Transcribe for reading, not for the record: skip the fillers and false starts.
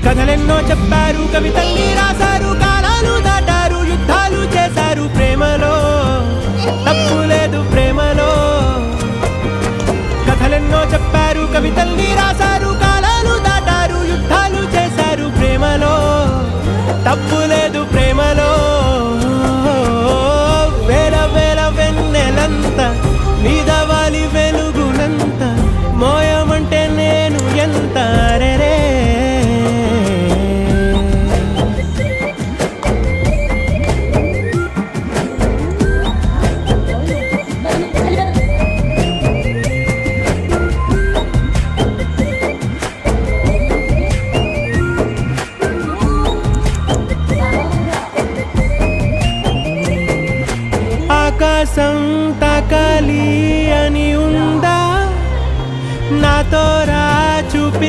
కథలెన్నో చెప్పారు, కవితల్ని రాశారు, కాలాలు దాటారు, యుద్ధాలు చేశారు, ప్రేమలో తప్పు లేదు, ప్రేమలో. కథలెన్నో చెప్పారు, కవితల్ని రాశారు, కాలాలు దాటారు, యుద్ధాలు చేశారు, ప్రేమలో తప్పు లేదు, ప్రేమలో. వేల వేల వెన్నెలంత నీదవాలి వెలుగునంత, మోయమంటే నేను ఎంత రే. ఆకాశం తాకాలి